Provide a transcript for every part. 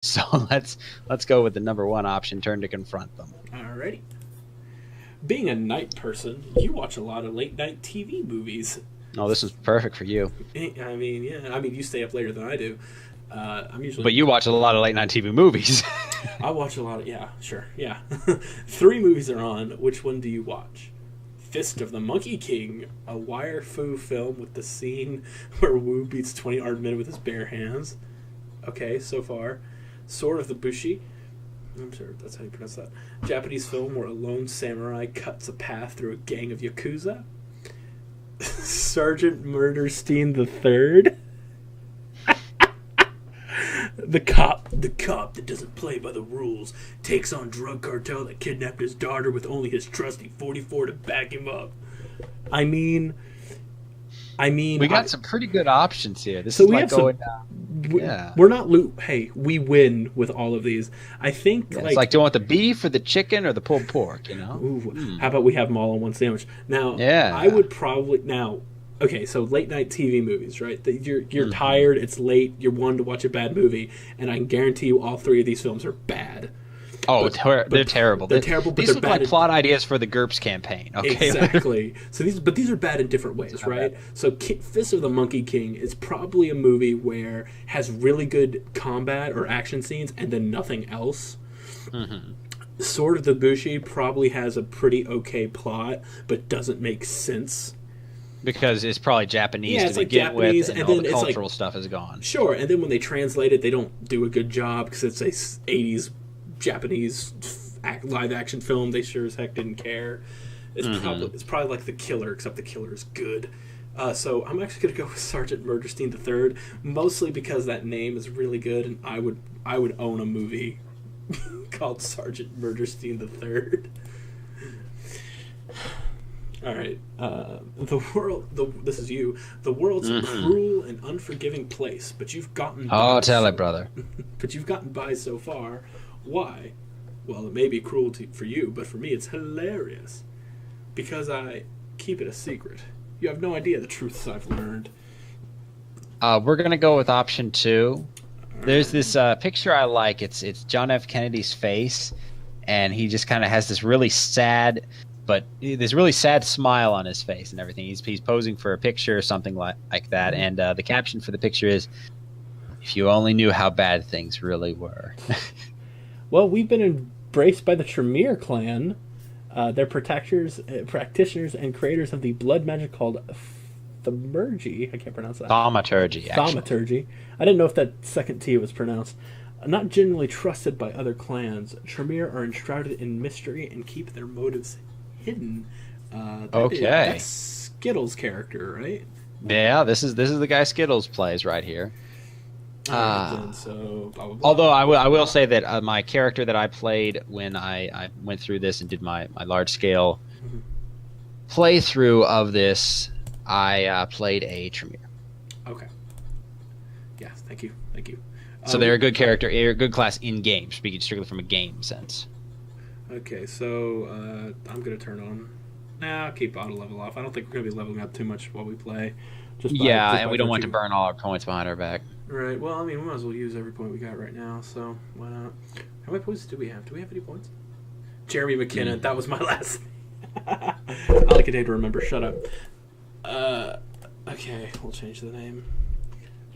So let's go with the number one option. Turn to confront them. Alrighty. Being a night person, you watch a lot of late night TV movies. Oh, this is perfect for you. I mean, yeah. I mean, you stay up later than I do. I'm usually. But you watch a lot of late night TV movies. I watch a lot of. Yeah, sure. Yeah. 3 movies are on. Which one do you watch? Fist of the Monkey King, a wire fu film with the scene where Wu beats 20 armed men with his bare hands. Okay, so far. Sword of the Bushi. I'm sure that's how you pronounce that. Japanese film where a lone samurai cuts a path through a gang of Yakuza. Sergeant Murderstein the Third. The cop that doesn't play by the rules takes on drug cartel that kidnapped his daughter with only his trusty 44 to back him up. I mean, we got some pretty good options here. This so is we like have going some, down. Yeah. We're not hey, we win with all of these. I think It's like, do you want the beef or the chicken or the pulled pork, you know? Ooh, how about we have them all on one sandwich? Now, Yeah. I would probably okay, so late night TV movies, right? You're tired, it's late, you're wanting to watch a bad movie, and I can guarantee you all 3 of these films are bad. Oh, they're terrible. They're terrible, but these they're look bad like plot ideas for the GURPS campaign. Okay, exactly. So these are bad in different ways, right? So Fist of the Monkey King is probably a movie where has really good combat or action scenes and then nothing else. Mm-hmm. Sword of the Bushi probably has a pretty okay plot, but doesn't make sense. Because it's probably Japanese to begin Japanese, with, and and all then the it's cultural stuff is gone. Sure, and then when they translate it, they don't do a good job because it's a 80s Japanese live action film. They sure as heck didn't care. It's probably like The Killer, except The Killer is good. So I'm actually going to go with Sergeant Murderstein III, mostly because that name is really good, and I would own a movie called Sergeant Murderstein III. All right, this is you. The world's a cruel and unforgiving place, but you've gotten. Oh, tell it, brother. But you've gotten by so far. Why? Well, it may be cruel for you, but for me, it's hilarious because I keep it a secret. You have no idea the truths I've learned. We're gonna go with option 2. There's this picture I like. It's John F. Kennedy's face, and he just kind of has this really sad. But this really sad smile on his face and everything. He's posing for a picture or something like that. And the caption for the picture is, "If you only knew how bad things really were." Well, we've been embraced by the Tremere clan. They're practitioners and creators of the blood magic called Thaumaturgy. I can't pronounce that. Thaumaturgy, actually. Thaumaturgy. I didn't know if that second T was pronounced. Not generally trusted by other clans, Tremere are enshrouded in mystery and keep their motives hidden. That's Skittles' character, right? Yeah, this is the guy Skittles plays right here. So blah, blah, blah. Although I will say that my character that I played when I went through this and did my large scale playthrough of this, I played a Tremere. Okay. Yes, thank you. So they're a good character, a good class in game, speaking strictly from a game sense. Okay, so I'm going to turn on. I'll keep auto level off. I don't think we're going to be leveling up too much while we play. And we don't want to burn all our points behind our back. Right, well, I mean, we might as well use every point we got right now, so why not? How many points do we have? Do we have any points? Jeremy McKinnon, that was my last I like a day to remember, shut up. Okay, we'll change the name.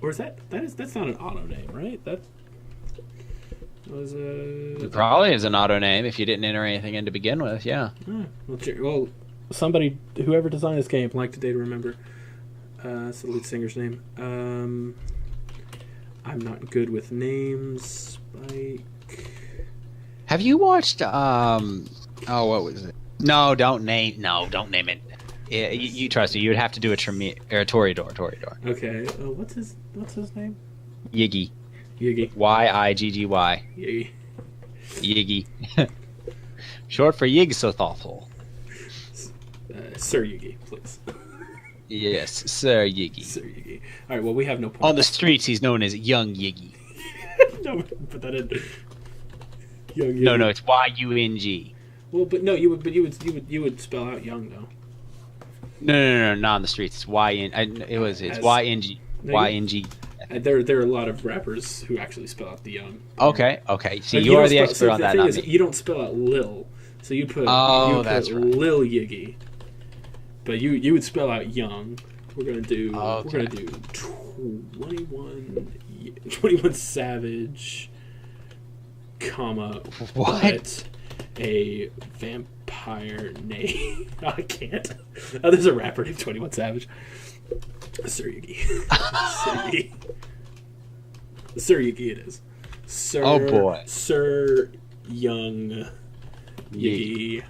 Or is that's not an auto name, right? That was It probably is an auto name if you didn't enter anything in to begin with, yeah. Well, somebody, whoever designed this game, liked a day to remember. That's the lead singer's name. I'm not good with names. Spike. Have you watched what was it? No, don't name it. Yeah, you trust me. You would have to do a Toreador. Okay. What's his name? Yiggy. Yiggy. Yiggy. Yiggy. Yiggy. Short for Yggdrasil. Sir Yiggy, please. Yes, Sir Yiggy. Sir Yiggy. All right. Well, we have no points. On the streets, he's known as Young Yiggy. No, put that in. Young Yiggy. No, it's Y-U-N-G. Well, but no, you would spell out young though. No, not on the streets. It's Y-N. It's Y-N-G. Y-N-G-S. There are a lot of rappers who actually spell out the young. Okay. See, you are the expert on that. The thing is, you don't spell out Lil, so you put that's right. Lil Yiggy, but you would spell out young. We're gonna do 21 Savage, comma what? But a vampire name. I can't. Oh, there's a rapper named 21 Savage. Sir Yugi. Sir Yugi it is. Sir, oh boy. Sir Young Yugi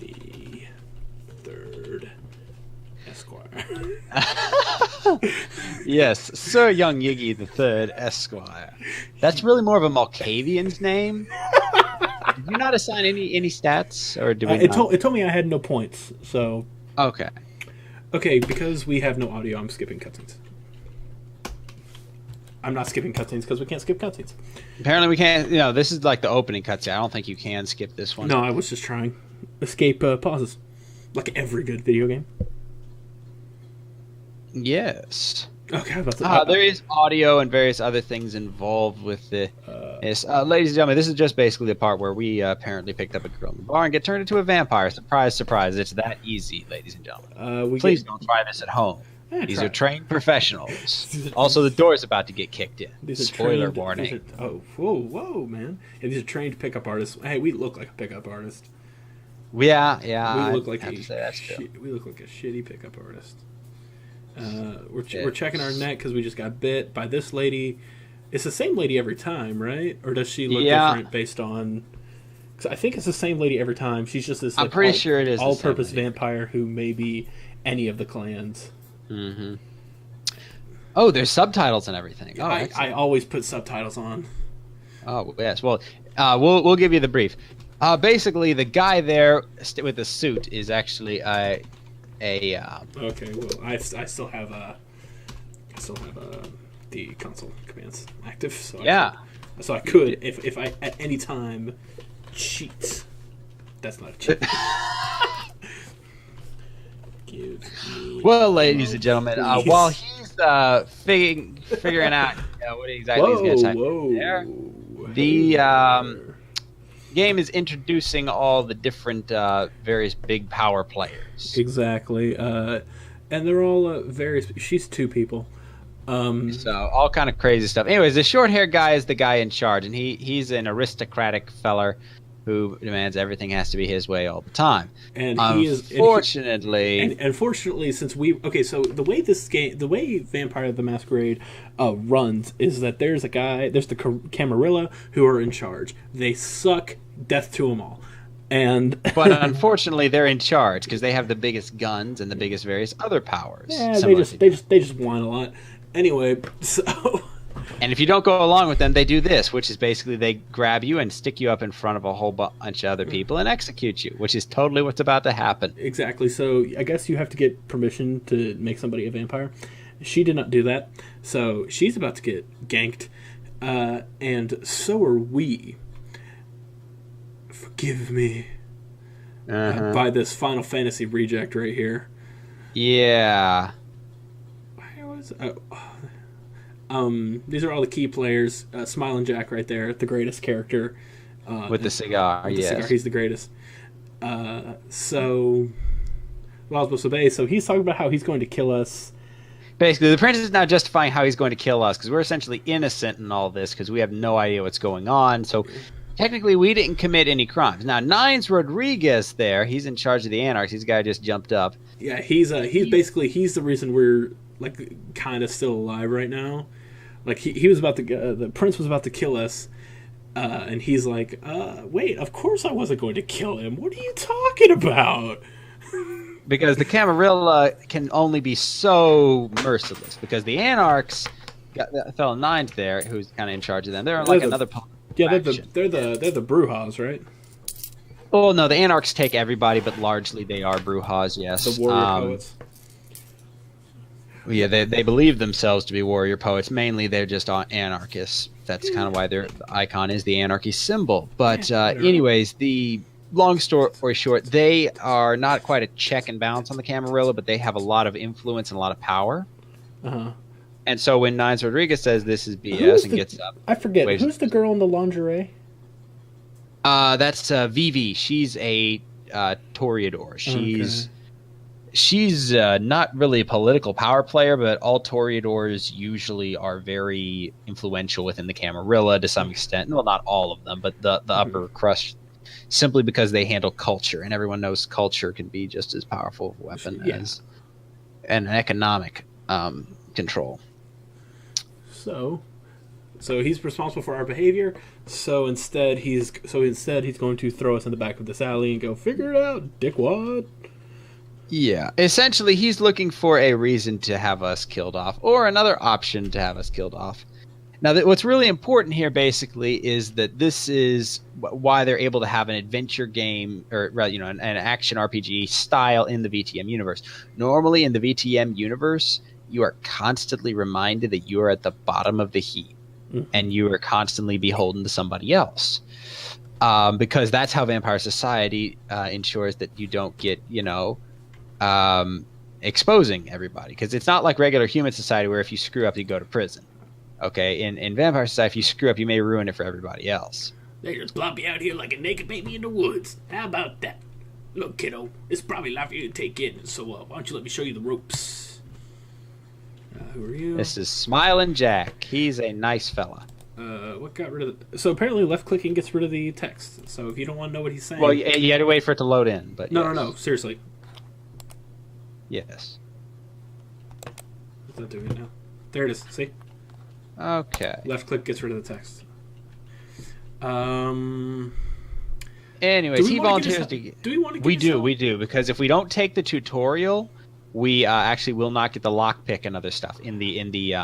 the Third Esquire. Yes, Sir Young Yiggy the Third Esquire. That's really more of a Malkavian's name. Did you not assign any stats, or did we? It told me I had no points. So okay, because we have no audio, I'm skipping cutscenes. I'm not skipping cutscenes because we can't skip cutscenes. Apparently we can't. This is like the opening cutscene. I don't think you can skip this one. No, I was just trying escape pauses, like every good video game. Yes. Okay, there is audio and various other things involved with the. Ladies and gentlemen, this is just basically the part where we apparently picked up a girl in the bar and get turned into a vampire. Surprise, surprise! It's that easy, ladies and gentlemen. Please don't try this at home. These are trained professionals. Also, the door is about to get kicked in. Spoiler warning. Whoa, man! And these are trained pickup artists. Hey, we look like a pickup artist. Yeah. We look like a shitty pickup artist. We're checking our neck because we just got bit by this lady. It's the same lady every time, right? Or does she look different based on? Cause I think it's the same lady every time. She's just this. I'm pretty sure it is all-purpose vampire who may be any of the clans. Mm-hmm. Oh, there's subtitles and everything. Oh, I always put subtitles on. Oh yes. Well, we'll give you the brief. Basically, the guy there with the suit is actually Okay, well, I still have the console commands active. So I could if I at any time cheat. That's not a cheat. Well, ladies and gentlemen, while he's figuring out what exactly he's going to type there, the game is introducing all the different various big power players. Exactly, and they're all various. She's two people. So all kind of crazy stuff. Anyways, the short-haired guy is the guy in charge, and he's an aristocratic feller who demands everything has to be his way all the time. And unfortunately, unfortunately, since so the way Vampire the Masquerade runs is that there's the Camarilla who are in charge. They suck death to them all. But unfortunately, they're in charge because they have the biggest guns and the biggest various other powers. Yeah, they just whine a lot. Anyway, so. And if you don't go along with them, they do this, which is basically they grab you and stick you up in front of a whole bunch of other people and execute you, which is totally what's about to happen. Exactly. So I guess you have to get permission to make somebody a vampire. She did not do that, so she's about to get ganked, and so are we. Forgive me. By this Final Fantasy reject right here. Yeah. Where was these are all the key players. Smiling Jack right there, the greatest character. With the cigar, yes. He's the greatest. So he's talking about how he's going to kill us. Basically, the prince is now justifying how he's going to kill us because we're essentially innocent in all this because we have no idea what's going on. So technically, we didn't commit any crimes. Now, Nines Rodriguez there, he's in charge of the Anarchs. He's the guy who just jumped up. Yeah, he's the reason we're like kind of still alive right now. Like he was about to the prince was about to kill us, and he's like, wait, of course I wasn't going to kill him. What are you talking about? Because the Camarilla can only be so merciless. Because the Anarchs got that fellow Nines there, who's kind of in charge of them. They're like another. Yeah, they're the Brujas, right? Oh no, the Anarchs take everybody, but largely they are Brujas. Yes, the warrior poets. Yeah, they believe themselves to be warrior poets. Mainly, they're just anarchists. That's kind of why their icon is the anarchy symbol. But anyways, the long story short, they are not quite a check and balance on the Camarilla, but they have a lot of influence and a lot of power. And so when Nines Rodriguez says this is BS Who's and the, gets up, I forget. waves Who's the girl in the lingerie? that's Vivi. She's a Toreador. She's not really a political power player, but all Toreadors usually are very influential within the Camarilla to some extent. Well, not all of them, but the upper crust, simply because they handle culture, and everyone knows culture can be just as powerful of a weapon as an economic control. So he's responsible for our behavior. So instead he's going to throw us in the back of this alley and go, figure it out, dickwad. Yeah, essentially he's looking for a reason to have us killed off, or another option to have us killed off. Now, what's really important here, basically, is that this is why they're able to have an adventure game, or an action RPG style in the VtM universe. Normally, in the VtM universe, you are constantly reminded that you are at the bottom of the heap, and you are constantly beholden to somebody else, because that's how Vampire Society ensures that you don't get, exposing everybody. Because it's not like regular human society where if you screw up, you go to prison. Okay, in Vampire Society, if you screw up, you may ruin it for everybody else. They just plop you out here like a naked baby in the woods. How about that? Look, kiddo, it's probably a lot for you to take in, so why don't you let me show you the ropes? Who are you? This is Smiling Jack. He's a nice fella. What got rid of the... So apparently left-clicking gets rid of the text, so if you don't want to know what he's saying... Well, you had to wait for it to load in, but No, seriously. Yes. What's that doing now? There it is, see? Okay. Left click gets rid of the text. Anyways, he volunteers to get... Do we want to get We do, because if we don't take the tutorial, we actually will not get the lockpick and other stuff in the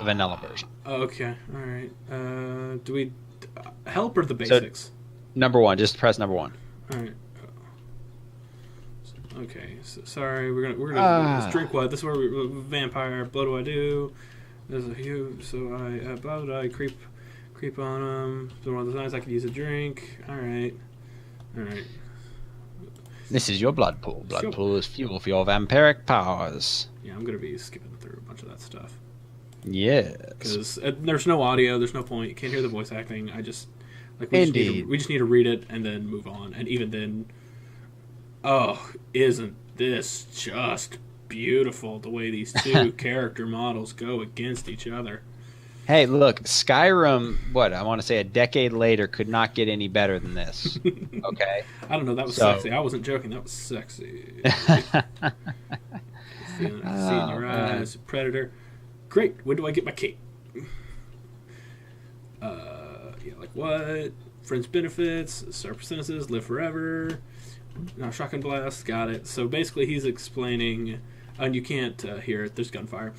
vanilla version. Okay, alright. Do we help or the basics? So, number 1, just press number 1. Alright. Okay, so, sorry, we're gonna let's drink what? This is where we vampire. Blood do I do? There's a few, so I blood I creep on them. So one of the times I could use a drink. All right. This is your blood pool. Blood pool is fuel for your vampiric powers. Yeah, I'm gonna be skipping through a bunch of that stuff. Yes. Because there's no audio, there's no point. You can't hear the voice acting. I just we just need to read it and then move on. And even then, oh, isn't this just beautiful the way these two character models go against each other? Hey, look, Skyrim, I want to say a decade later, could not get any better than this. Okay? I don't know, that was sexy. I wasn't joking, that was sexy. Seeing your eyes, Predator. Great, when do I get my cape? Like what? Friends benefits, star percentages, live forever. No, shotgun blast, got it. So basically he's explaining, and you can't hear it, there's gunfire.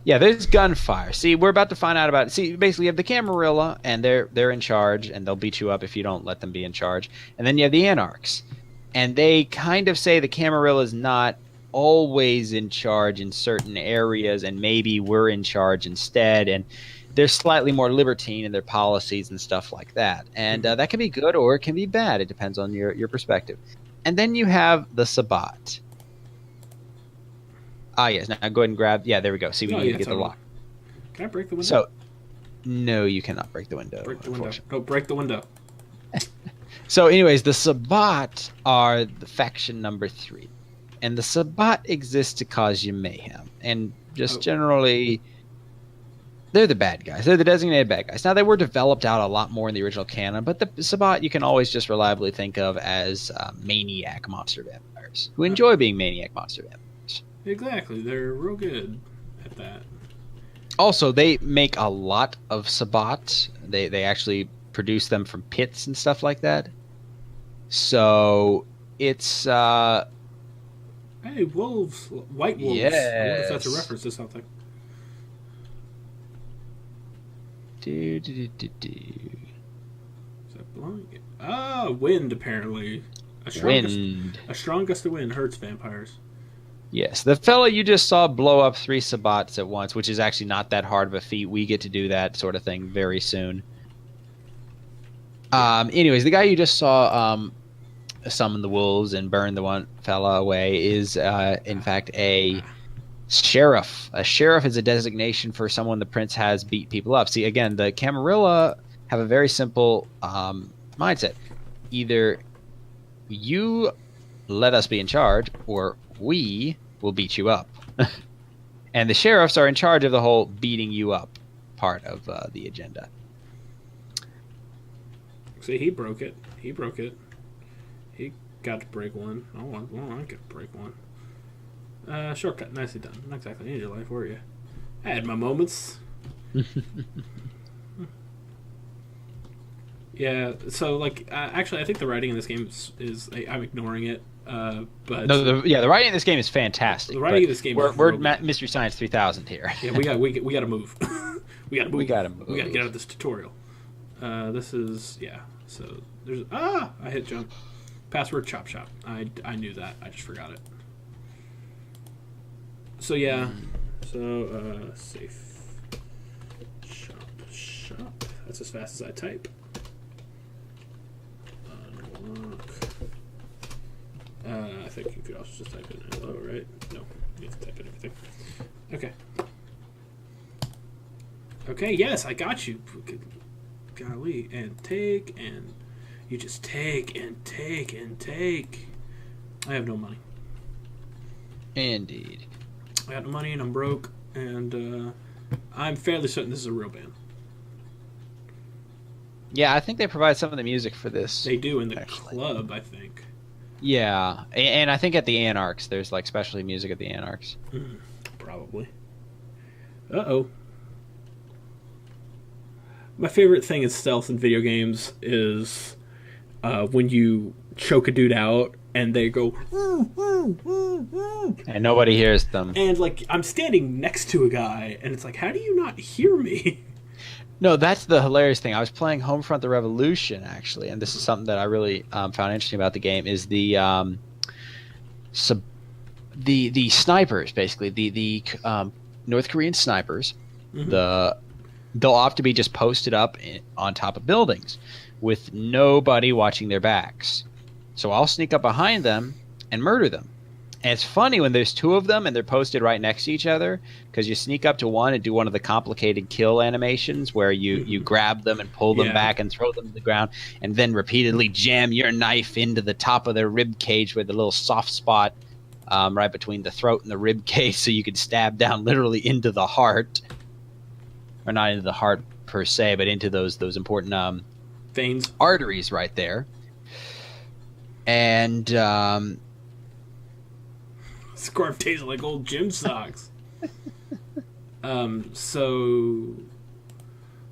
Yeah, there's gunfire. See, we're about to find out about it. See, basically you have the Camarilla, and they're in charge, and they'll beat you up if you don't let them be in charge. And then you have the Anarchs. And they kind of say the Camarilla's not always in charge in certain areas, and maybe we're in charge instead. And they're slightly more libertine in their policies and stuff like that. And that can be good or it can be bad. It depends on your perspective. And then you have the Sabbat. Ah, yes. Now go ahead and grab... Yeah, there we go. See, we need to get the lock. Can I break the window? So, no, you cannot break the window. Break the window. No, break the window. So, anyways, the Sabbat are the faction number 3. And the Sabbat exists to cause you mayhem. And just generally... They're the bad guys. They're the designated bad guys. Now, they were developed out a lot more in the original canon, but the Sabbat you can always just reliably think of as maniac monster vampires who enjoy being maniac monster vampires. Exactly. They're real good at that. Also, they make a lot of Sabbat. They actually produce them from pits and stuff like that. So, it's... Hey, wolves. White wolves. Yes. I wonder if that's a reference to something. Is that blowing? Wind, apparently. A strong gust of wind hurts vampires. Yes, the fella you just saw blow up 3 Sabbats at once, which is actually not that hard of a feat. We get to do that sort of thing very soon. Anyways, the guy you just saw summon the wolves and burn the one fella away is, in fact, a Sheriff. A sheriff is a designation for someone the prince has beat people up. See, again, the Camarilla have a very simple mindset. Either you let us be in charge, or we will beat you up. And the sheriffs are in charge of the whole beating you up part of the agenda. See, he broke it. He broke it. He got to break one. I could break one. Shortcut. Nicely done. Not exactly in your life, were you? I had my moments. Yeah, so, like, actually, I think the writing in this game is I'm ignoring it, but... No, the writing in this game is fantastic. The writing in this game we're Mystery Science 3000 here. Yeah, we got to move. We got to move. We got to move. We got to get out of this tutorial. This is, yeah, so there's... I hit jump. Password chop shop. I knew that. I just forgot it. So, yeah. So, safe. Shop. That's as fast as I type. Unlock. I think you could also just type in hello, right? No, you have to type in everything. Okay. Okay, yes, I got you. Golly. And take, and you just take, and take, and take. I have no money. Indeed. I got no money, and I'm broke, and I'm fairly certain this is a real band. Yeah, I think they provide some of the music for this. They do in the club, I think. Yeah, and I think at the Anarchs, there's like specialty music at the Anarchs. Probably. Uh-oh. My favorite thing in stealth in video games is when you choke a dude out and they go... And nobody hears them. And, like, I'm standing next to a guy, and it's like, how do you not hear me? No, that's the hilarious thing. I was playing Homefront: The Revolution, actually, and this is something that I really found interesting about the game, is the snipers, basically. The North Korean snipers, they'll often be just posted up on top of buildings with nobody watching their backs. So I'll sneak up behind them and murder them. And it's funny when there's two of them and they're posted right next to each other, because you sneak up to one and do one of the complicated kill animations where you grab them and pull them back and throw them to the ground, and then repeatedly jam your knife into the top of their rib cage with a little soft spot right between the throat and the rib cage, so you can stab down literally into the heart. Or not into the heart per se, but into those important veins, arteries right there. And scarf tastes like old gym socks. So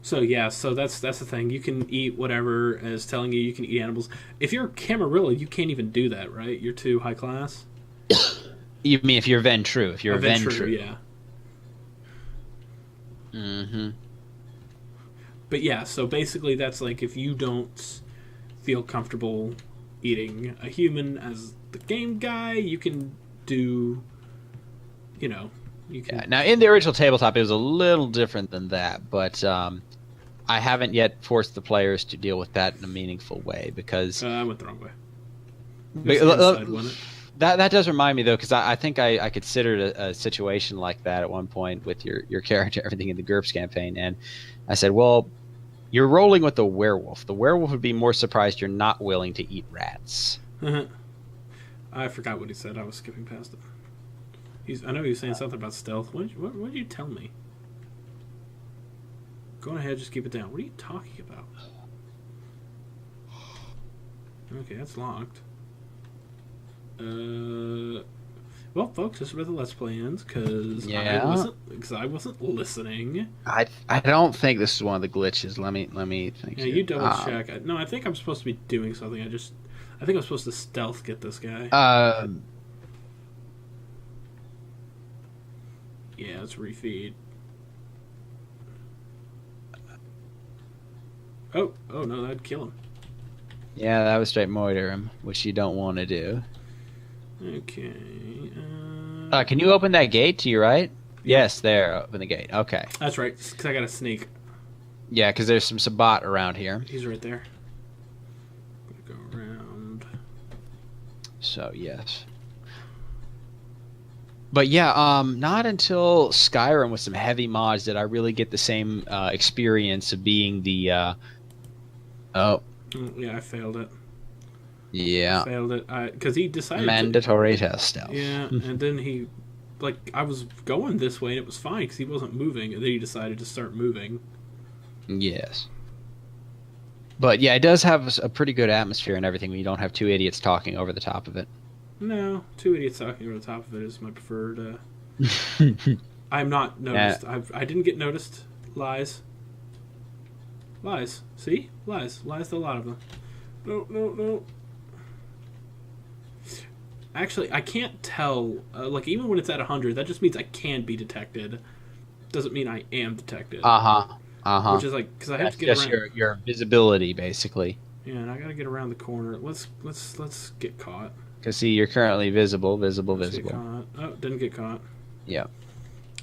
that's the thing. You can eat whatever, and it's telling you can eat animals. If you're a Camarilla, you can't even do that, right? You're too high class. You mean if you're Ventru? If you're a Ventru, yeah. Mm-hmm. But yeah, so basically that's like, if you don't feel comfortable eating a human as the game guy, you can do, you can... Yeah. Now, in the original tabletop, it was a little different than that, but I haven't yet forced the players to deal with that in a meaningful way, because... I went the wrong way. That does remind me, though, because I think I considered a situation like that at one point with your character, everything in the GURPS campaign, and I said, well, you're rolling with the werewolf. The werewolf would be more surprised you're not willing to eat rats. I forgot what he said. I was skipping past it. I know he was saying something about stealth. What did you tell me? Go ahead, just keep it down. What are you talking about? Okay, that's locked. Well, folks, this is where the Let's Play ends, because I wasn't listening. I don't think this is one of the glitches. Let me think. Yeah, you double check. No, I think I'm supposed to be doing something. I think I'm supposed to stealth get this guy. Yeah, let's refeed. Oh no, that'd kill him. Yeah, that was straight murder him, which you don't want to do. Okay. Can you open that gate to your right? Yes, there. Open the gate. Okay. That's right, because I got to sneak. Yeah, because there's some Sabat around here. He's right there. Go around. So, yes. But yeah, not until Skyrim with some heavy mods did I really get the same experience of being the oh Yeah, I failed it. I yeah, failed it. Because he decided to. mandatory test stealth. Yeah, and then he, like, I was going this way and it was fine because he wasn't moving, and then he decided to start moving. Yes. But yeah, it does have a pretty good atmosphere and everything when you don't have two idiots talking over the top of it. No, two idiots talking over the top of it is my preferred. I'm not Yeah. noticed. I didn't get noticed. Lies. Lies. See? Lies. Lies to a lot of them. No, no, no. Actually, I can't tell. Like, even when it's at 100, that just means I can be detected. Doesn't mean I am detected. Uh-huh. Uh-huh. Which is like, because I have That's to get just around. your visibility, basically. Yeah, and I gotta get around the corner. Let's get caught. Because see, you're currently visible, visible, Let's get visible. caught. Oh, didn't get caught. Yeah.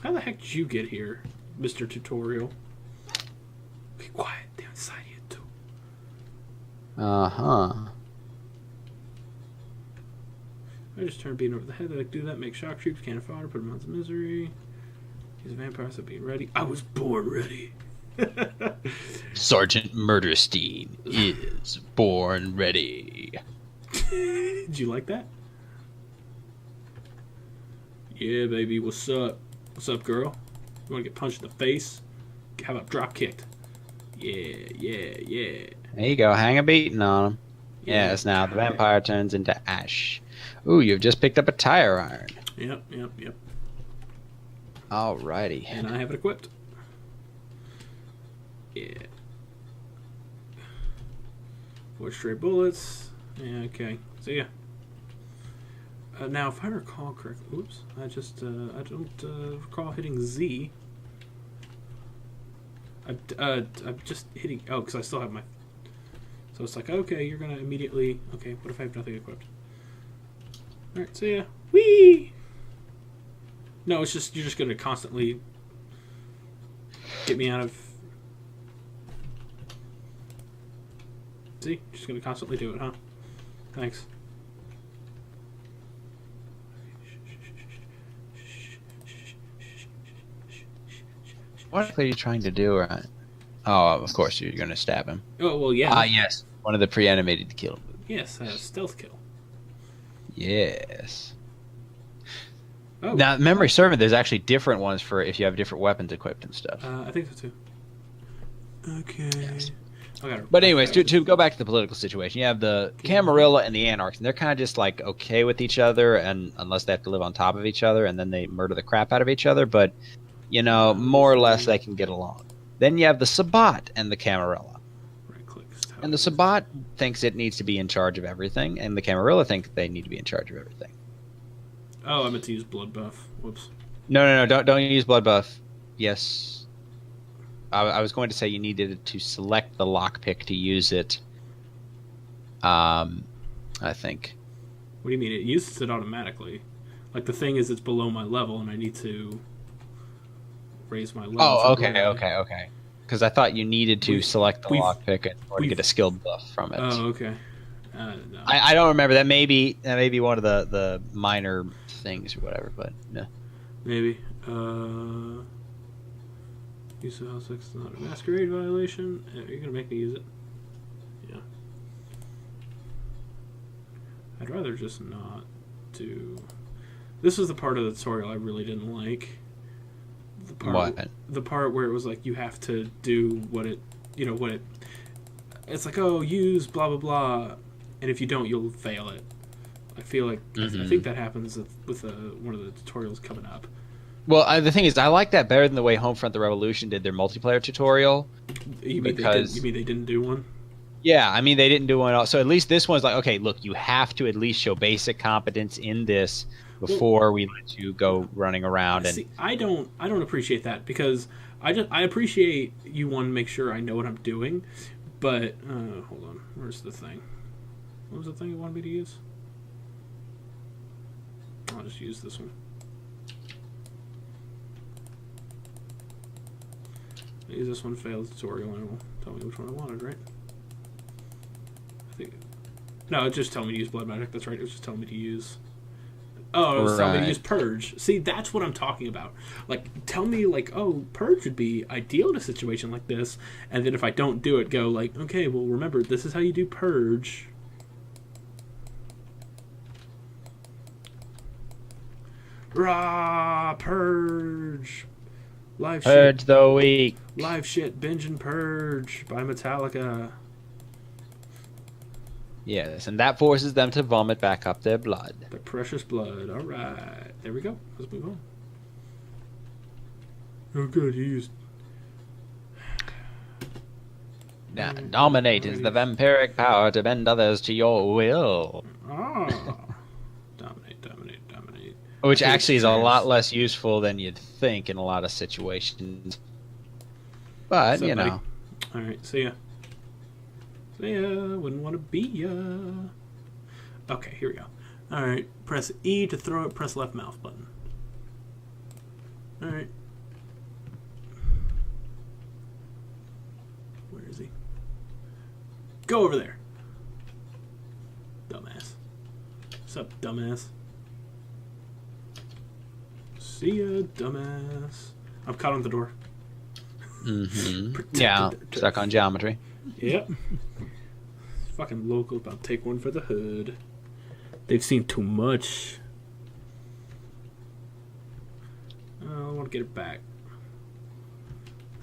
How the heck did you get here, Mr. Tutorial? Be quiet. They're inside you too. Uh-huh. I just turned beating over the head. They like do that. Make shock troops. Cannon fodder. Put them out of misery. He's a vampire, so being ready. I was born ready. Sergeant Murderstein is born ready. Did you like that? Yeah, baby. What's up? What's up, girl? You want to get punched in the face? How about drop kicked? Yeah, yeah, yeah. There you go. Hang a beating on him. Yeah. Yes, now the vampire turns into ash. Ooh, you've just picked up a tire iron. Yep, yep, yep. Alrighty. And I have it equipped. Yeah. 4 straight bullets. Yeah, okay. See ya. Now, if I recall correctly, oops, I don't recall hitting Z. I'm just hitting, oh, because I still have my, so it's like, okay, you're gonna immediately, okay, what if I have nothing equipped? Alright, see ya. Whee! No, it's just, you're just gonna constantly get me out of, see? Just gonna constantly do it, huh? Thanks. What are you trying to do? Right? Oh, of course, you're going to stab him. Oh, well, yeah. Ah, yes. One of the pre-animated kill moves. Yes, stealth kill. Yes. Oh. Now, memory servant, there's actually different ones for if you have different weapons equipped and stuff. I think so, too. Okay. Yes. I But anyways, to go back to the political situation, you have the Camarilla and the Anarchs, and they're kind of just like okay with each other, and unless they have to live on top of each other, and then they murder the crap out of each other. But you know, more or less, they can get along. Then you have the Sabbat and the Camarilla, Right click. and the Sabbat thinks it needs to be in charge of everything, and the Camarilla think they need to be in charge of everything. Oh, I meant to use blood buff. Whoops. No, don't use blood buff. Yes, I was going to say you needed to select the lockpick to use it. I think. What do you mean? It uses it automatically. Like, the thing is, it's below my level, and I need to raise my level. Oh, okay. Because I thought you needed to select the lockpick in order to get a skill buff from it. Oh, okay. No. I don't remember. That may be one of the minor things or whatever, but no. Maybe. Use of House X is not a masquerade violation. You're going to make me use it? Yeah. I'd rather just not do... This was the part of the tutorial I really didn't like. The part where it was like you have to do what it... You know, what it... It's like, oh, use blah, blah, blah. And if you don't, you'll fail it. I feel like... Mm-hmm. I think that happens with one of the tutorials coming up. Well, the thing is, I like that better than the way Homefront: The Revolution did their multiplayer tutorial. You mean they didn't do one? Yeah, I mean they didn't do one. So at least this one's like, okay, look, you have to at least show basic competence in this before we let you go running around. See, I don't appreciate that because I appreciate you want to make sure I know what I'm doing, but hold on, where's the thing? What was the thing you wanted me to use? I'll just use this one. Use this one, failed tutorial, and it will tell me which one I wanted, right? I think... No, it just told me to use Blood Magic, that's right, it was just telling me to use... Oh, it's telling me to Right. use Purge. See, that's what I'm talking about. Like, tell me, like, oh, Purge would be ideal in a situation like this, and then if I don't do it, go, like, okay, well, remember, this is how you do Purge. Rah! Purge! Live Purge shit. the weak. Live shit, Binge and Purge by Metallica. Yes, and that forces them to vomit back up their blood. The precious blood. Alright. There we go. Let's move on. Oh, good. He used. Now, dominate is the vampiric power to bend others to your will. Ah. Dominate, dominate, dominate. Which actually is a lot less useful than you'd think in a lot of situations. But, What's up, you buddy? know. Alright, see ya. See ya. Wouldn't want to beat ya. Okay, here we go. Alright, press E to throw it, press left mouse button. Alright. Where is he? Go over there. Dumbass. What's up, dumbass? See ya, dumbass. I'm caught on the door. Mm-hmm. Protected Yeah, their turf. stuck on geometry. Yep. Fucking local about to take one for the hood. They've seen too much. I want to get it back.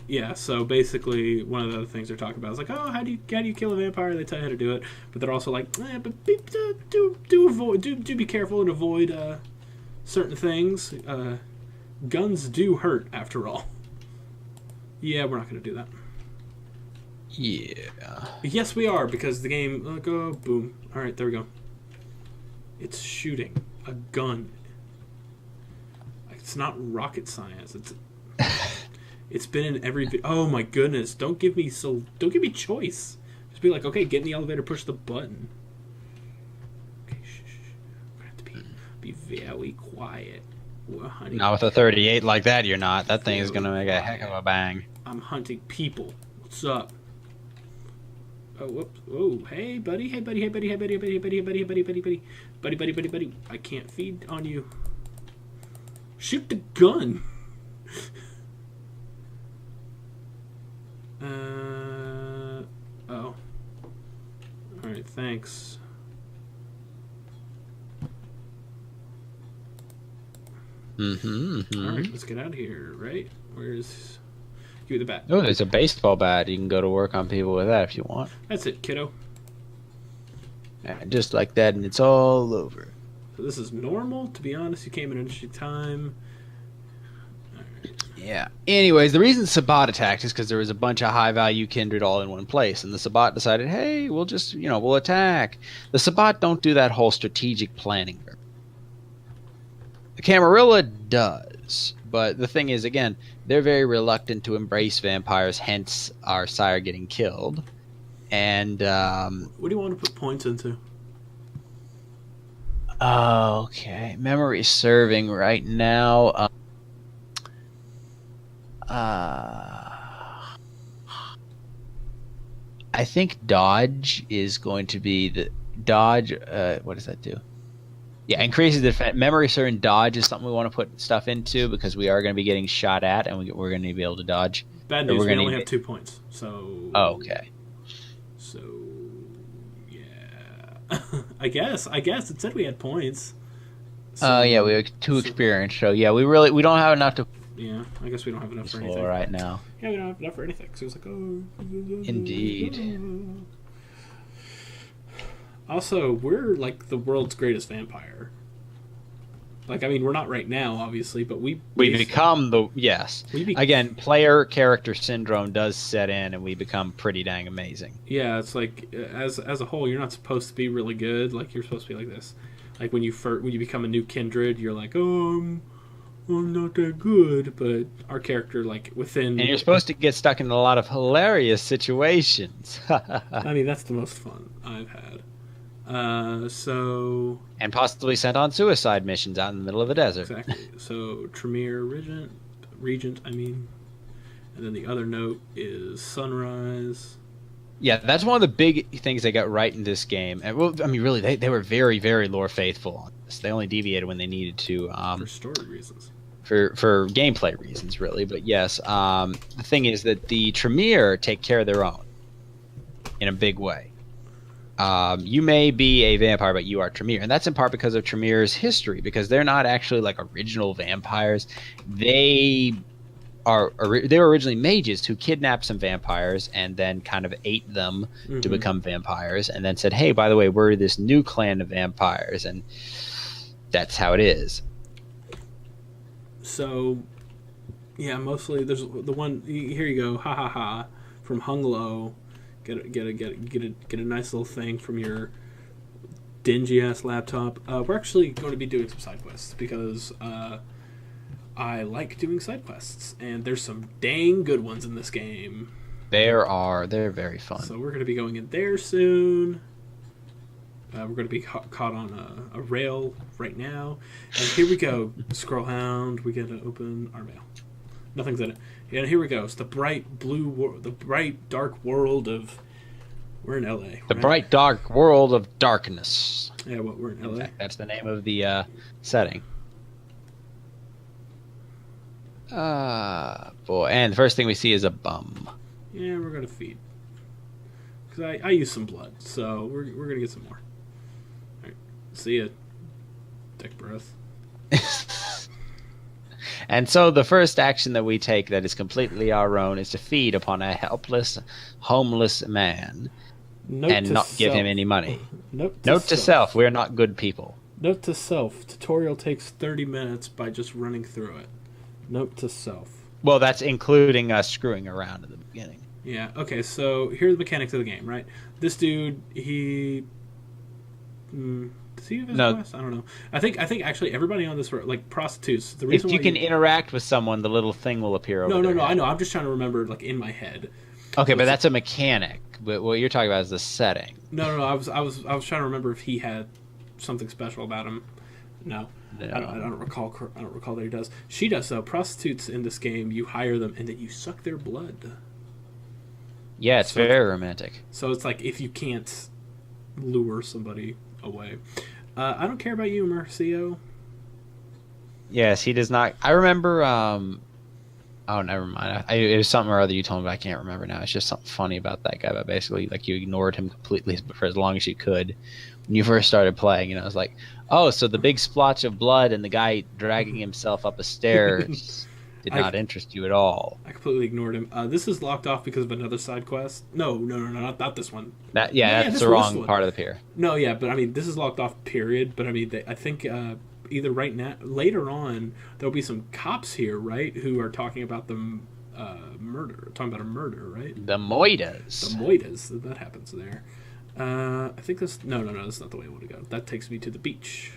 Yeah, so basically, one of the other things they're talking about is like, oh, how do you kill a vampire? They tell you how to do it, but they're also like, but do be careful and avoid certain things. Guns do hurt, after all. Yeah, we're not going to do that. Yeah. Yes, we are, because the game... go, boom. Alright, there we go. It's shooting a gun. It's not rocket science. It's been in every... Oh, my goodness. Don't give me choice. Just be like, okay, get in the elevator, push the button. Okay, shh. We're going to have to be very quiet. Well, honey, Not with a 38 like that, you're not. That thing is going to make a heck of a bang. I'm hunting people. What's up? Oh, whoops. Oh, hey, buddy. Hey, buddy. Hey, buddy. Hey, buddy. Hey, buddy. Hey, buddy. Hey, buddy. Hey, buddy. Buddy. Buddy. Buddy. Buddy. Buddy. Buddy. I can't feed on you. Shoot the gun. Oh. Alright, thanks. Alright, let's get out of here, right? Where's... Give me the bat. Oh, there's a baseball bat. You can go to work on people with that if you want. That's it, kiddo. And just like that, and it's all over. So this is normal. To be honest, you came in an interesting time. Yeah. Anyways, the reason Sabat attacked is because there was a bunch of high-value kindred all in one place, and the Sabat decided, hey, we'll just, we'll attack. The Sabat don't do that whole strategic planning. The Camarilla does, but the thing is, again, they're very reluctant to embrace vampires, hence our sire getting killed. And, what do you want to put points into? okay, memory serving right now. I think dodge is going to be the dodge. What does that do? Yeah, increases the defense. Memory serving dodge is something we want to put stuff into because we are going to be getting shot at, and we're going to be able to dodge. Bad news, we only have 2 points. So. Oh, okay. So, yeah. I guess it said we had points. So, yeah, we have 2 experience. So yeah, we don't have enough to. Yeah, I guess we don't have enough for anything right now. Yeah, we don't have enough for anything. So it's like, oh. Indeed. Also, we're like the world's greatest vampire. Like, I mean, we're not right now, obviously, but we become the again, player character syndrome does set in, and we become pretty dang amazing. Yeah, it's like as a whole, you're not supposed to be really good. Like, you're supposed to be like this. Like when you become a new kindred, you're like, oh, I'm not that good. But our character, like within, and you're supposed to get stuck in a lot of hilarious situations. I mean, that's the most fun I've had. And possibly sent on suicide missions out in the middle of the desert. Exactly. So Tremere Regent, and then the other note is Sunrise. Yeah, that's one of the big things they got right in this game. And well, I mean, really, they were very, very lore faithful on this. They only deviated when they needed to, for story reasons, for gameplay reasons, really. But yes, the thing is that the Tremere take care of their own in a big way. You may be a vampire, but you are Tremere, and that's in part because of Tremere's history. Because they're not actually like original vampires. They were originally mages who kidnapped some vampires and then kind of ate them to become vampires, and then said, "Hey, by the way, we're this new clan of vampires," and that's how it is. So, yeah, mostly there's the one. Here you go, ha ha ha, from Hung Low. Get a nice little thing from your dingy ass laptop. We're actually going to be doing some side quests because I like doing side quests, and there's some dang good ones in this game. They're very fun. So we're going to be going in there soon. We're going to be caught on a rail right now. And here we go, Scrollhound. We get to open our mail. Nothing's in it. And here we go. It's the bright dark world of... We're in LA. The bright dark world of darkness. Yeah, we're in LA. In fact, that's the name of the setting. Boy. And the first thing we see is a bum. Yeah, we're going to feed. Because I use some blood, so we're going to get some more. All right. See ya. Dick breath. And so the first action that we take that is completely our own is to feed upon a helpless, homeless man and not give him any money. Note to self, we're not good people. Note to self, tutorial takes 30 minutes by just running through it. Note to self. Well, that's including us screwing around at the beginning. Yeah, okay, so here are the mechanics of the game, right? This dude, he... does he have his quest? I don't know. I think actually everybody on this, like prostitutes, the reason if you can interact with someone, the little thing will appear over No, I know. I'm just trying to remember, like, in my head. Okay, but that's a mechanic. But what you're talking about is the setting. No. I was trying to remember if he had something special about him. No. I don't recall that he does. She does though. Prostitutes in this game, you hire them and then you suck their blood. Yeah, it's very romantic. So it's like if you can't lure somebody away. I don't care about you, Marcio. Yes, he does not. I remember. Oh, never mind. It was something or other you told me, but I can't remember now. It's just something funny about that guy. But basically, like, you ignored him completely for as long as you could when you first started playing. And I was like, oh, so the big splotch of blood and the guy dragging himself up a stairs did not interest you at all. I completely ignored him. This is locked off because of another side quest. No, not this one. That's the wrong part of the pier. No, yeah, but I mean, this is locked off, period. But I mean, I think either right now, later on, there'll be some cops here, right, who are talking about the talking about a murder, right? The Moitas. That happens there. I think this. No, that's not the way I want to go. That takes me to the beach,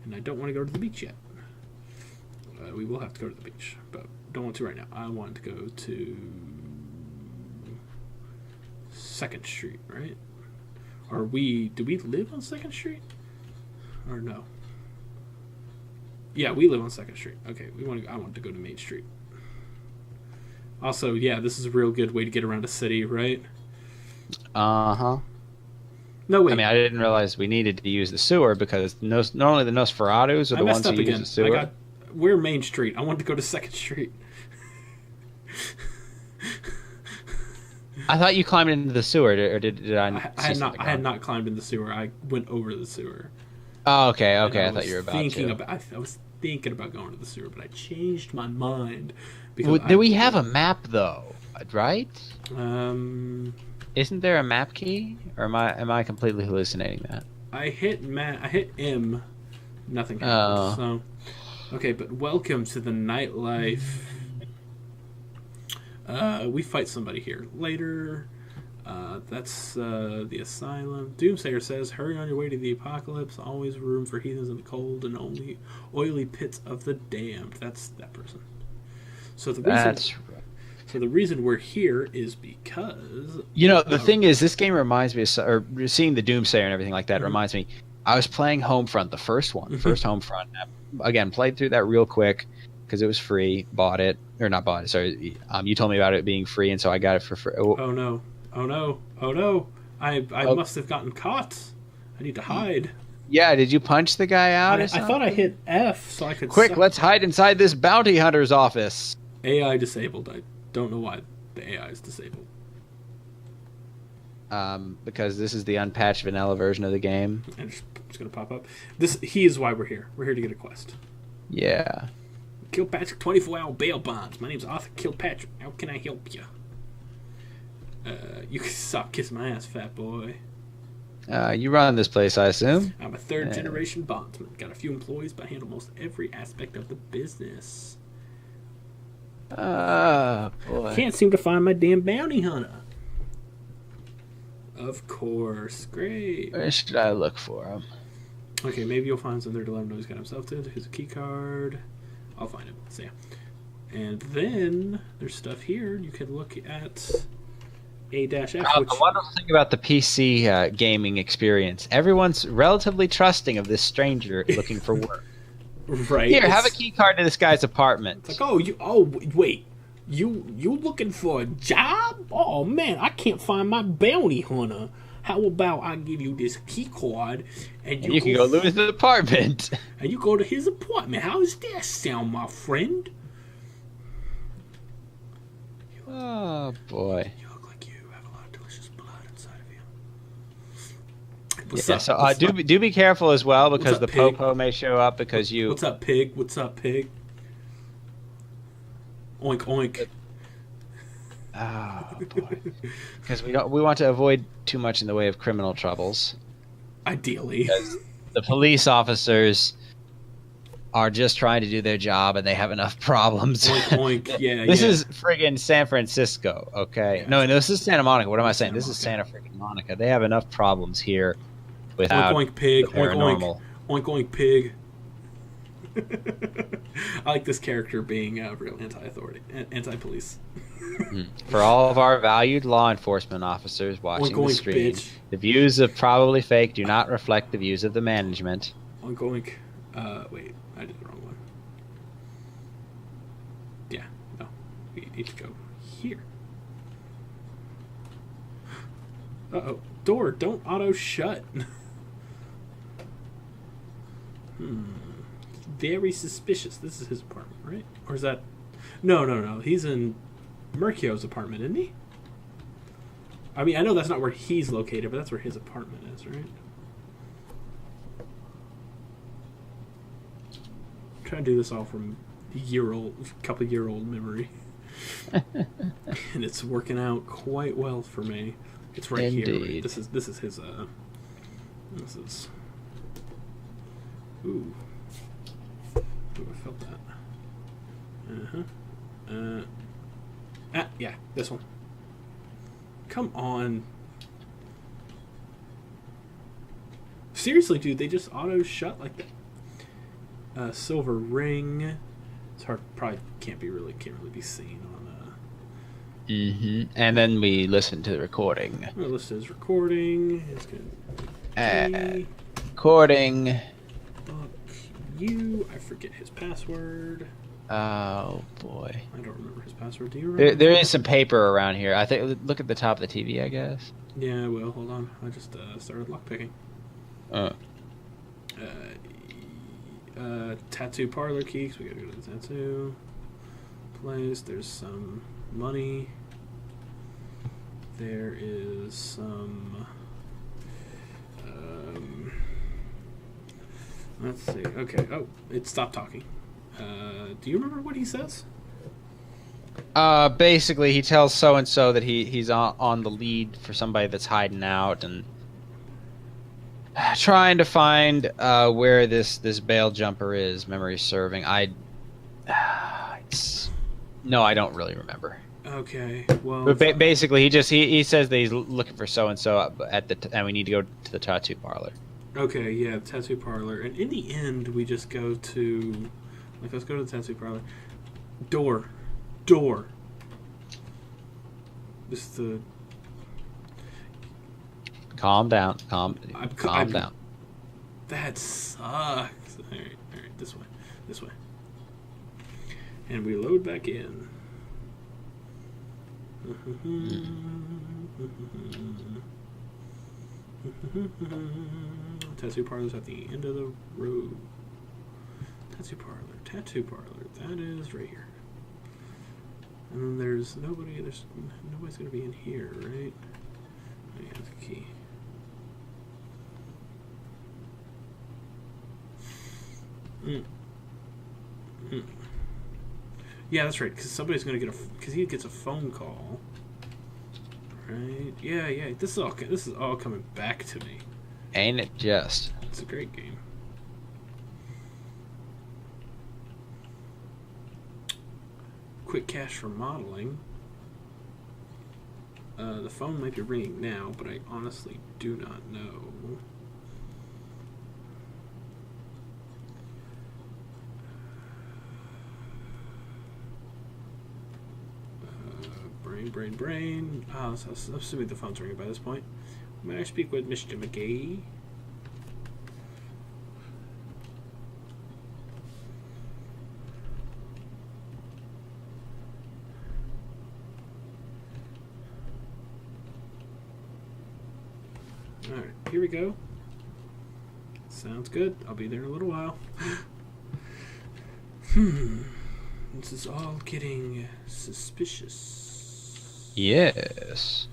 and I don't want to go to the beach yet. We will have to go to the beach, but don't want to right now. I want to go to 2nd Street, right? Do we live on 2nd Street? Or no? Yeah, we live on 2nd Street. Okay, I want to go to Main Street. Also, yeah, this is a real good way to get around a city, right? Uh-huh. No, wait. I mean, I didn't realize we needed to use the sewer because not only the Nosferatus are the ones who use the sewer. We're Main Street. I want to go to 2nd Street. I thought you climbed into the sewer, or did I? I had not climbed in the sewer. I went over the sewer. Oh, okay. I thought you were about to. I was thinking about going to the sewer, but I changed my mind. Do we have a map though? Right? Isn't there a map key, or am I completely hallucinating that? I hit M. Nothing happened. So. Okay, but welcome to the nightlife. We fight somebody here later. That's the asylum. Doomsayer says, hurry on your way to the apocalypse. Always room for heathens in the cold and only oily pits of the damned. That's that person. So the reason we're here is because... the thing is, this game reminds me of... Or seeing the Doomsayer and everything like that reminds me... I was playing Homefront, the first one. First Homefront. Again, played through that real quick because it was free. Bought it. Or not bought it, sorry. You told me about it being free, and so I got it for free. Oh, no. Oh no! Oh no! I Oh. must have gotten caught. I need to hide. Yeah, did you punch the guy out I or something? thought I hit F so I could. Quick, let's hide inside this bounty hunter's office. AI disabled. I don't know why the AI is disabled. Because this is the unpatched vanilla version of the game. And it's gonna pop up. He is why we're here. We're here to get a quest. Yeah. Kilpatrick 24-hour bail bonds. My name's Arthur Kilpatrick. How can I help you? You can stop kissing my ass, fat boy. You run this place, I assume? I'm a third-generation bondsman. Got a few employees, but I handle most every aspect of the business. Boy. Can't seem to find my damn bounty hunter. Of course. Great. Where should I look for him? Okay, maybe you'll find something to let him know he's got himself to. Here's a key card. I'll find him. So, yeah. And then there's stuff here. You can look at A-F. The wonderful thing about the PC gaming experience, everyone's relatively trusting of this stranger looking for work. Right. Here, have a key card to this guy's apartment. It's like, wait. You looking for a job? Oh man, I can't find my bounty hunter. How about I give you this key card and you can go loot his apartment. And you go to his apartment. How does that sound, my friend? Oh boy. You look like you have a lot of delicious blood inside of you. What's up? So do be careful as well because the popo may show up because you. What's up, pig? What's up, pig? Oink oink. Oh boy. Because we want to avoid too much in the way of criminal troubles. Ideally. Because the police officers are just trying to do their job and they have enough problems. Oink oink. Yeah. This is friggin' San Francisco, okay? Yeah. No, this is Santa Monica. What am I saying? This is Santa friggin' Monica. They have enough problems here without oink oink pig. Oink oink oink pig. I like this character being real anti-authority, anti-police. For all of our valued law enforcement officers watching oink, the stream, bitch. The views of Probably Fake do not reflect the views of the management. Oink oink. Wait, I did the wrong one. Yeah, no. We need to go here. Uh-oh. Door, don't auto shut. Very suspicious. This is his apartment, right? Or is that... No. He's in Mercio's apartment, isn't he? I mean, I know that's not where he's located, but that's where his apartment is, right? I'm trying to do this all from couple-year-old memory. And it's working out quite well for me. It's right here. Right? This is his, This is... Ooh. I felt that. Yeah, this one. Come on. Seriously, dude, they just auto shut like that. Silver ring. It's hard. Probably can't really be seen on. And then we listen to the recording. I'm gonna listen to his recording. It's gonna. Recording. I forget his password. Oh boy, I don't remember his password. Do you remember? There is some paper around here. I think. Look at the top of the TV, I guess. Yeah, well, hold on. I just started lockpicking. Tattoo parlor key. So we gotta go to the tattoo place. There's some money. There is some. Let's see. Okay. Oh, it stopped talking. Do you remember what he says? Basically, he tells so and so that he's on the lead for somebody that's hiding out and trying to find where this bail jumper is. Memory serving. I don't really remember. Okay. Well, but basically, he says that he's looking for so and so and we need to go to the tattoo parlor. Okay, yeah, tattoo parlor. And in the end, we just go to... let's go to the tattoo parlor. Door. This is the... Calm down. Calm down. That sucks. Alright, this way. And we load back in. Tattoo parlor's at the end of the road. Tattoo parlor. That is right here. And then there's nobody's gonna be in here, right? Oh, yeah, the key. Yeah, that's right. Because somebody's gonna because he gets a phone call, right? Yeah. This is all coming back to me. Ain't it just? It's a great game. Quick cash for modeling. The phone might be ringing now, but I honestly do not know. Brain. I'm assuming the phone's ringing by this point. May I speak with Mr. McGee? Alright, here we go. Sounds good. I'll be there in a little while. This is all getting suspicious. Yes.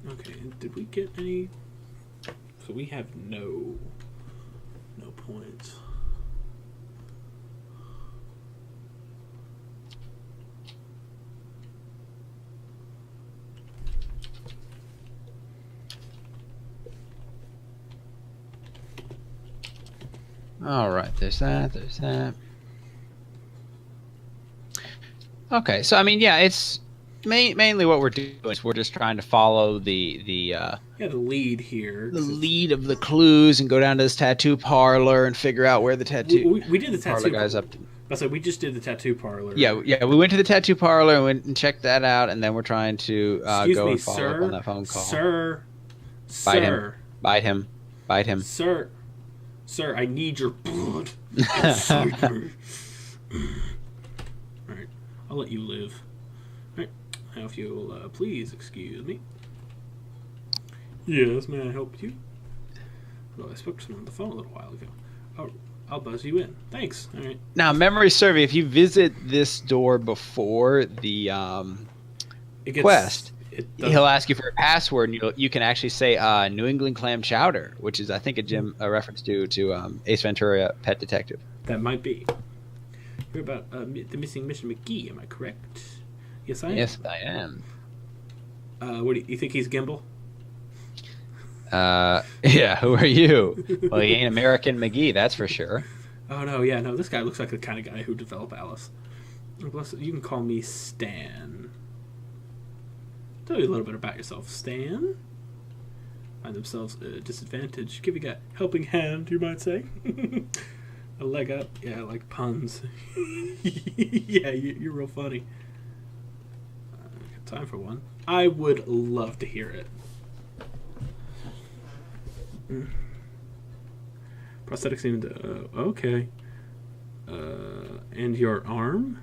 Okay, did we get any? So we have no points. All right, there's that. Okay, so I mean, yeah, it's mainly what we're doing is we're just trying to follow the lead here. The lead of the clues and go down to this tattoo parlor and figure out where the tattoo. We did the tattoo parlor guy's up to. I said we just did the tattoo parlor. Yeah, we went to the tattoo parlor and went and checked that out, and then we're trying to go and follow up on that phone call. Bite him. Sir, I need your blood. Alright, I'll let you live. Alright, now if you'll please excuse me. Yes, may I help you? Well, I spoke to someone on the phone a little while ago. Oh, I'll buzz you in. Thanks. Alright. Now, memory survey, if you visit this door before the quest, he'll ask you for a password, and you can actually say New England clam chowder, which is, I think, a reference to Ace Ventura: Pet Detective. That might be. You're about the missing Mr. McGee, am I correct? Yes, I am. Yes, I am. What do you think he's Gimbal? Yeah, who are you? Well, he ain't American McGee, that's for sure. Oh, no, this guy looks like the kind of guy who developed Alice. You can call me Stan. Tell me a little bit about yourself, Stan. Find themselves at a disadvantage. Giving a helping hand, you might say. A leg up. Yeah, I like puns. Yeah, you're real funny. Got time for one. I would love to hear it. Prosthetics seemed okay. And your arm?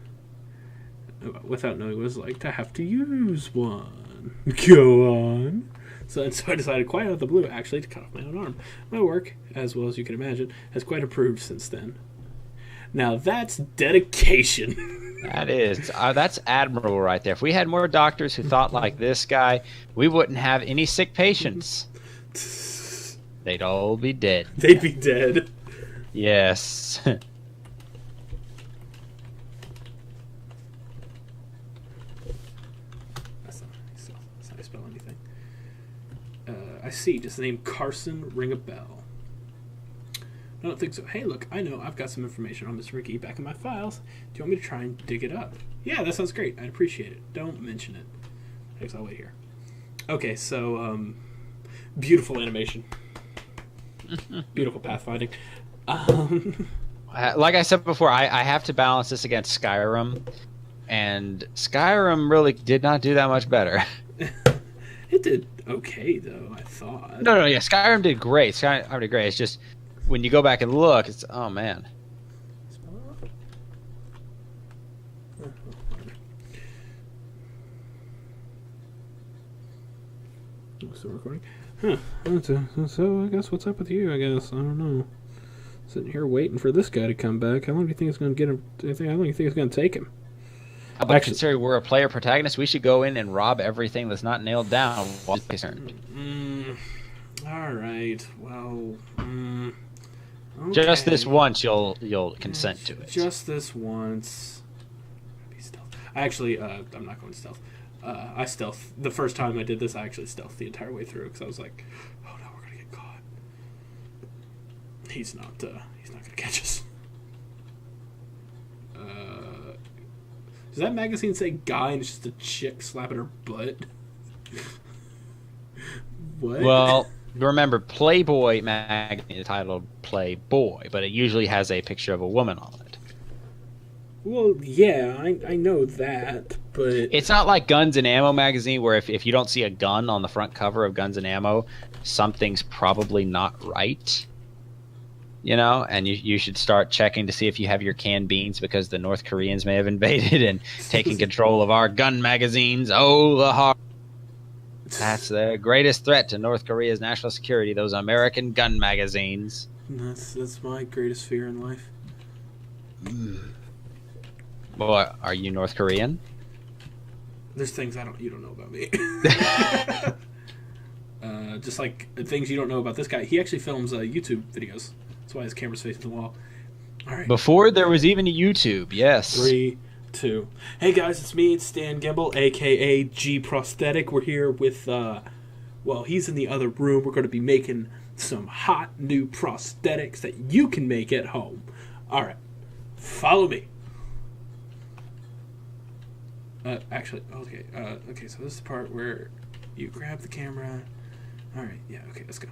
Without knowing what it was like to have to use one. Go on. So I decided quite out of the blue, actually, to cut off my own arm. My work, as well as you can imagine, has quite improved since then. Now that's dedication. That is. That's admirable right there. If we had more doctors who thought like this guy, we wouldn't have any sick patients. They'd all be dead. They'd be dead. Yes. That's not how you spell anything. I see. Does the name Carson ring a bell? I don't think so. Hey, look, I know I've got some information on Mr. McGee back in my files. Do you want me to try and dig it up? Yeah, that sounds great. I'd appreciate it. Don't mention it. Thanks, I'll wait here. Okay, so, beautiful animation. Beautiful pathfinding. Like I said before, I have to balance this against Skyrim, and Skyrim really did not do that much better. It did. okay though. I thought. No, yeah, Skyrim did great. Skyrim did great. It's just when you go back and look, it's oh man. Still recording? Huh. So I guess what's up with you? I guess I don't know. Sitting here waiting for this guy to come back. How long do you think it's going to get him? How long do you think it's going to take him? But considering we're a player protagonist, we should go in and rob everything that's not nailed down while he's concerned. All right. Well. Okay. Just this once, you'll consent to it. Just this once. Be stealth. Actually, I'm not going stealth. I stealth. The first time I did this, I actually stealthed the entire way through because I was like, "Oh no, we're gonna get caught." He's not gonna catch us. Does that magazine say "guy" and it's just a chick slapping her butt? What? Well, remember, Playboy magazine is titled Playboy, but it usually has a picture of a woman on it. Well, yeah, I know that, but it's not like Guns and Ammo magazine where if you don't see a gun on the front cover of Guns and Ammo, something's probably not right. You know, and you should start checking to see if you have your canned beans because the North Koreans may have invaded and taken control of our gun magazines. Oh, the heart. That's the greatest threat to North Korea's national security, those American gun magazines. That's my greatest fear in life. Boy, are you North Korean? There's things you don't know about me. Just like things you don't know about this guy. He actually films YouTube videos. That's why his camera's facing the wall. All right. Before there was even a YouTube, yes. 3, 2. Hey guys, it's me. It's Stan Gimbel, aka G Prosthetic. We're here with, well, he's in the other room. We're going to be making some hot new prosthetics that you can make at home. All right, follow me. Actually, okay. Okay, so this is the part where you grab the camera. All right, yeah, okay, let's go.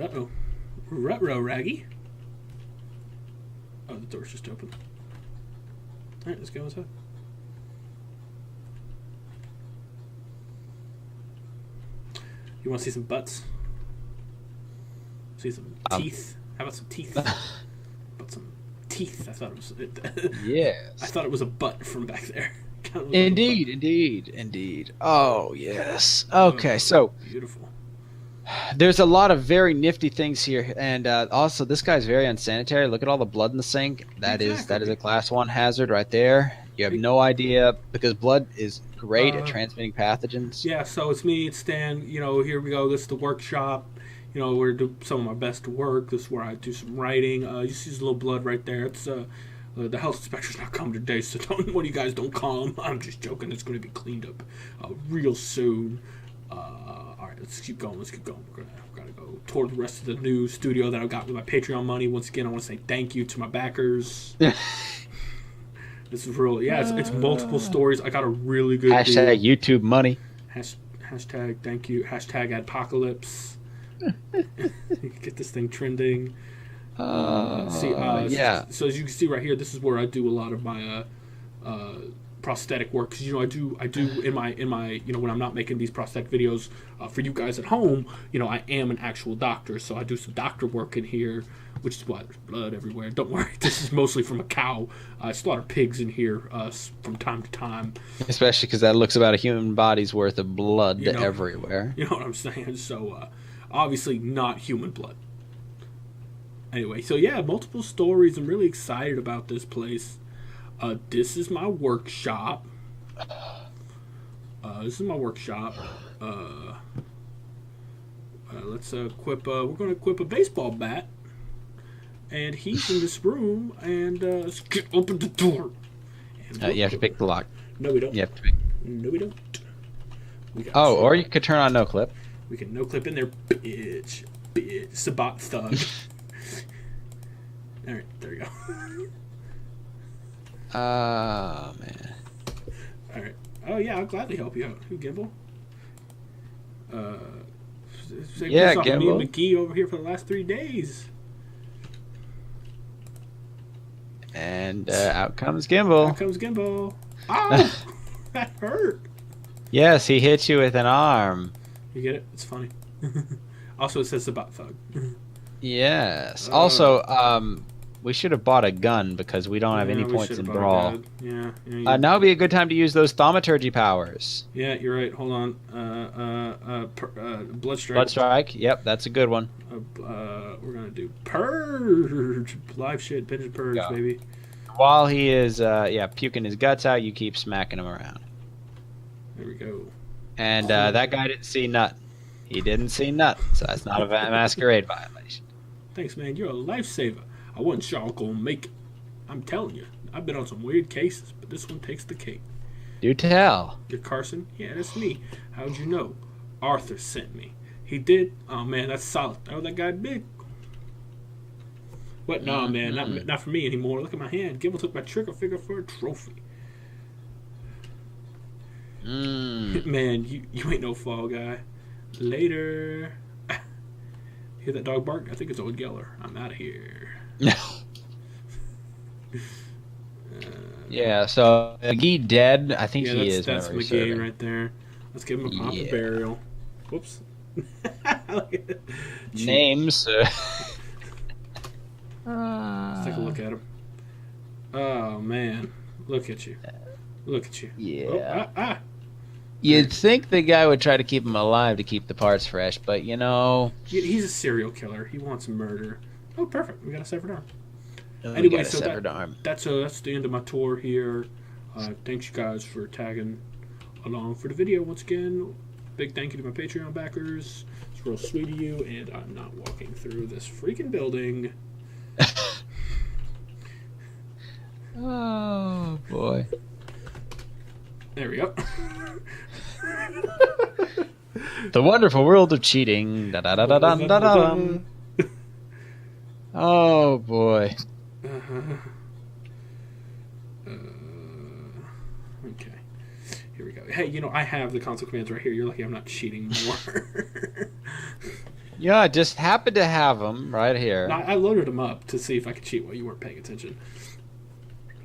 Uh-oh. Ruh-roh, Raggy. Oh, the door's just open. All right, let's go inside. You want to see some butts? See some teeth? How about some teeth? How about some teeth? I thought it was. Yes. I thought it was a butt from back there. Indeed. Oh yes. Okay, so beautiful. There's a lot of very nifty things here, and also this guy's very unsanitary. Look at all the blood in the sink. That is a class 1 hazard right there. You have no idea because blood is great at transmitting pathogens. Yeah. So it's me. It's Stan. You know, here we go. This is the workshop. You know, we're doing some of my best work. This is where I do some writing. You see this little blood right there. It's the health inspector's not coming today, so one of you guys don't call him. I'm just joking. It's going to be cleaned up real soon. All right, let's keep going. We're gonna go toward the rest of the new studio that I got with my Patreon money. Once again, I want to say thank you to my backers. This is real. Yeah, it's multiple stories. I got a really good hashtag deal. YouTube money. Hashtag thank you. Hashtag apocalypse. Get this thing trending. Yeah. So as you can see right here, this is where I do a lot of my prosthetic work because I do in my when I'm not making these prosthetic videos for you guys at home, I am an actual doctor, so I do some doctor work in here, which is why there's blood everywhere. Don't worry, this is mostly from a cow. I slaughter pigs in here from time to time, especially because that looks about a human body's worth of blood everywhere. You know what I'm saying? So obviously not human blood. Anyway, so yeah, multiple stories. I'm really excited about this place. This is my workshop. Let's equip. We're going to equip a baseball bat, and he's in this room. And let's open the door. You have to pick the lock. No, we don't. You have to pick. No, we don't. Or you could turn on no clip. We can no clip in there, bitch. Sabat thug. All right, there we go. Man. All right. Oh yeah, I'll gladly help you out. Who, Gimbal? Yeah, Gimbal. Me and McGee over here for the last 3 days. And out comes Gimbal. Out comes Gimbal. Oh! That hurt. Yes, he hit you with an arm. You get it? It's funny. Also, it says the butt thug. Yes. Also, we should have bought a gun because we don't have any points in brawl. Yeah. Now would be a good time to use those thaumaturgy powers. Yeah, you're right. Hold on. Blood strike. Blood strike. Yep, that's a good one. We're gonna do purge. Live shit. Binge purge, baby. While he is, puking his guts out, you keep smacking him around. There we go. And that guy didn't see nut. He didn't see nut, so that's not a masquerade violation. Thanks, man. You're a lifesaver. I wasn't sure I was gonna make it. I'm telling you, I've been on some weird cases, but this one takes the cake. Do tell. You're Carson? Yeah, that's me. How'd you know? Arthur sent me. He did? Oh, man, that's solid. Oh, that guy big. What? Nah, man, not for me anymore. Look at my hand. Gimble took my trigger finger for a trophy. Man, you ain't no fall guy. Later. Hear that dog bark? I think it's old Geller. I'm out of here. No. Yeah, so McGee dead. I think he is. That's McGee right there. Let's give him a proper burial. Whoops. Names. Let's take a look at him. Oh man, look at you. Look at you. Yeah. Oh, You'd think the guy would try to keep him alive to keep the parts fresh, but you know... He's a serial killer. He wants murder. Oh, perfect. We got a severed arm. Anyway, so that's the end of my tour here. Thanks, you guys, for tagging along for the video once again. Big thank you to my Patreon backers. It's real sweet of you, and I'm not walking through this freaking building. Oh, boy. There we go. The wonderful world of cheating. Da da da da da da da. Oh boy. Okay. Here we go. Hey, I have the console commands right here. You're lucky I'm not cheating more. Yeah, I just happened to have them right here. No, I loaded them up to see if I could cheat while you weren't paying attention.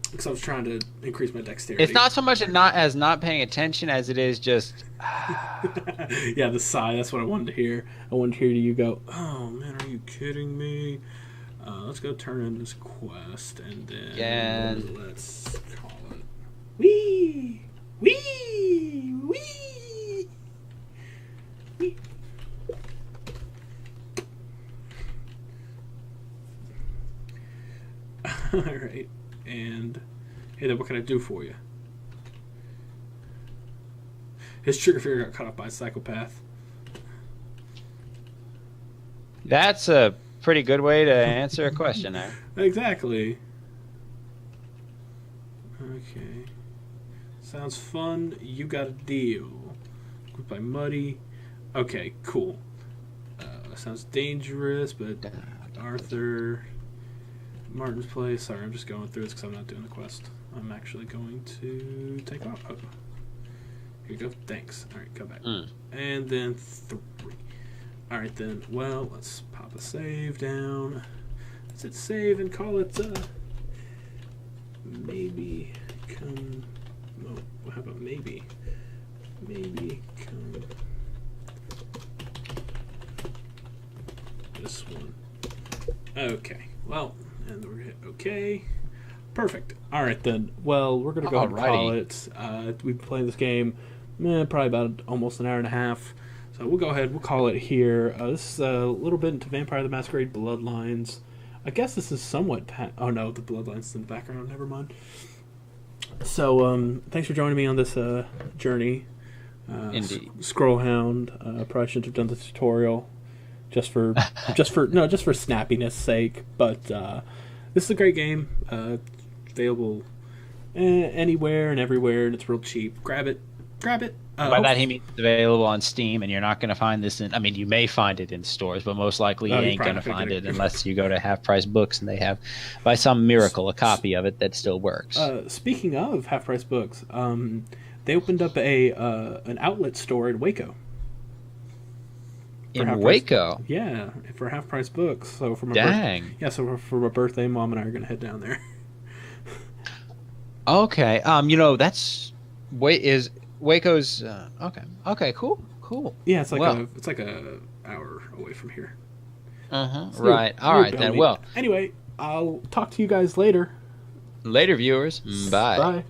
Because I was trying to increase my dexterity. It's not so much not paying attention as it is just... Yeah, the sigh. That's what I wanted to hear. I wanted to hear you go, oh, man, are you kidding me? Let's go turn in this quest, and then let's call it... Wee! Wee! Wee! Wee! All right. And, hey, then what can I do for you? His trigger finger got cut off by a psychopath. That's a pretty good way to answer a question there. Exactly. Okay. Sounds fun. You got a deal. Grouped by Muddy. Okay, cool. Sounds dangerous, but Arthur... Martin's place. Sorry, I'm just going through this because I'm not doing the quest. I'm actually going to take off. Oh. Here you go. Thanks. All right, come back. And then 3. All right, then. Well, let's pop a save down. Let's hit save and call it maybe come... Oh, how about maybe? Maybe come... This one. Okay. Well... And we're hit OK. Perfect. All right, then. Well, we're going to go ahead and call it. We've been playing this game probably about almost an hour and a half. So we'll go ahead. We'll call it here. This is a little bit into Vampire the Masquerade Bloodlines. I guess this is somewhat... Oh, no. The Bloodlines is in the background. Never mind. So, thanks for joining me on this journey. Indeed. Scrollhound. Probably shouldn't have done the tutorial. Just for snappiness sake, but this is a great game. Available anywhere and everywhere, and it's real cheap. Grab it. By that he means it's available on Steam, and you're not going to find this in... I mean, you may find it in stores, but most likely you ain't going to find it unless you go to Half Price Books, and they have, by some miracle, a copy of it that still works. Speaking of Half Price Books, they opened up an outlet store in Waco. In Waco? Yeah, for Half Price Books. So for my Dang. For my birthday, Mom and I are going to head down there. Okay. That's Wait, is Waco's okay? Okay, cool. Yeah, it's like Well, a hour away from here. So right. All right then. Well, anyway, I'll talk to you guys later. later, viewers. Bye. Bye.